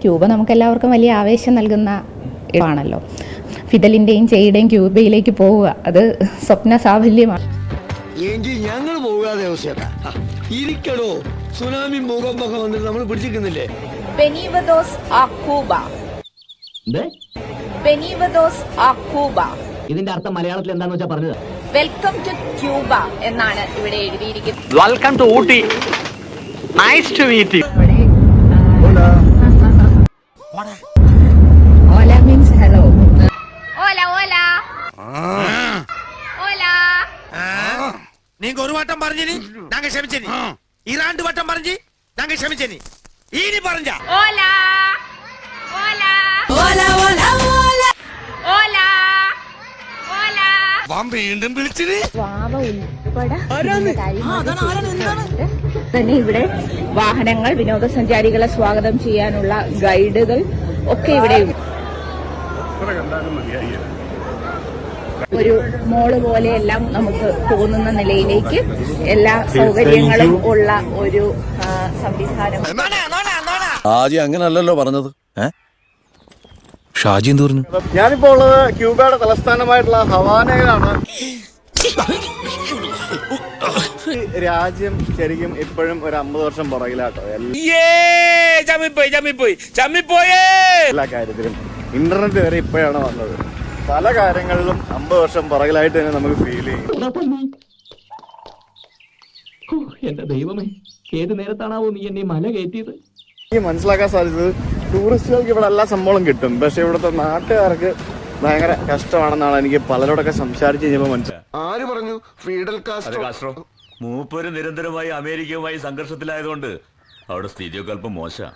Cuba നമുക്ക് എല്ലാവർക്കും വലിയ ആവേശം നൽകുന്ന ഇടമാണല്ലോ. ഫിദലിന്റെയും ചെയ്യുടെയും ക്യൂബയിലേക്ക് പോവുക അത് സ്വപ്ന സാഫല്യമാണ്. എങ്കിൽ ഞങ്ങൾ പോകാതെ ഇരിക്കടോ, സുനാമി ഭൂകമ്പൊക്കെ വന്നിട്ട് നമ്മൾ പിടിച്ചിരിക്കുന്നില്ലേ. ബെനീവദോസ് ആ ക്യൂബ. ബെനീവദോസ് ആ ക്യൂബ. ഇതിന്റെ അർത്ഥം മലയാളത്തിൽ എന്താന്ന് വെച്ചാ പറഞ്ഞത്? വെൽക്കം ടു ക്യൂബ എന്നാണ് ഇവിടെ എഴുതിയിരിക്കുന്നത്. Welcome to Ooty. Nice to meet you. ഓല മീൻസ് ഹലോ. ഓല ഓല ഓല. நீங்க ஒரு வட்டம் பறஞ்சினி நாங்க ക്ഷമിച്ചനി. ഈ 2 വട്ടം പറഞ്ഞി ഞങ്ങൾ ക്ഷമിച്ചനി. ഇനി പറഞ്ഞ ഓല ഓല ഓല ഓല ഓല ഓല ഓല. വീണ്ടും വിളിച്ചിനി. വാവ ഉൾപ്പെടെ തന്നെ ഇവിടെ വാഹനങ്ങൾ, വിനോദസഞ്ചാരികളെ സ്വാഗതം ചെയ്യാനുള്ള ഗൈഡുകൾ ഒക്കെ ഇവിടെയുണ്ട്. ഒരു മോള് പോലെയെല്ലാം നമുക്ക് തോന്നുന്ന നിലയിലേക്ക് എല്ലാ സൗകര്യങ്ങളും ഉള്ള ഒരു സംവിധാനം. ഷാജി അങ്ങനല്ലല്ലോ പറഞ്ഞത്. ഷാജി എന്ത് പറഞ്ഞു? ഞാനിപ്പോ ഉള്ളത് ക്യൂബയുടെ തലസ്ഥാനമായിട്ടുള്ള ഹവാനയിലാണ്. രാജ്യം ശരിക്കും ഇപ്പോഴും ഒരു 50 വർഷം പുറകിലാട്ടോ എല്ലാ കാര്യത്തിലും. ഇന്റർനെറ്റ് വരെ ഇപ്പോഴാണ് വന്നത്. പല കാര്യങ്ങളിലും 50 വർഷം പുറകിലായിട്ട് തന്നെ നമുക്ക് ഫീൽ ചെയ്യും. എന്റെ ദൈവമേ, ഏത് നേരത്താണാവോ നീ എന്നെ മല കയറ്റിയത്? എനിക്ക് മനസ്സിലാക്കാൻ സാധിച്ചത് ടൂറിസ്റ്റുകൾക്ക് ഇവിടെ എല്ലാ സംഭവങ്ങളും കിട്ടും, പക്ഷെ ഇവിടുത്തെ നാട്ടുകാർക്ക് ഭയങ്കര കഷ്ടമാണെന്നാണ് എനിക്ക് പലരോടൊക്കെ സംസാരിച്ച് കഴിഞ്ഞപ്പോൾ മനസ്സിലായി. ആര് പറഞ്ഞു ഫീഡൽ കാസ്ട്രോ? മൂപ്പര് നിരന്തരമായി അമേരിക്കയുമായി സംഘർഷത്തിലായതുകൊണ്ട് അവിടെ സ്ഥിതിയൊക്കെ അല്പം മോശം.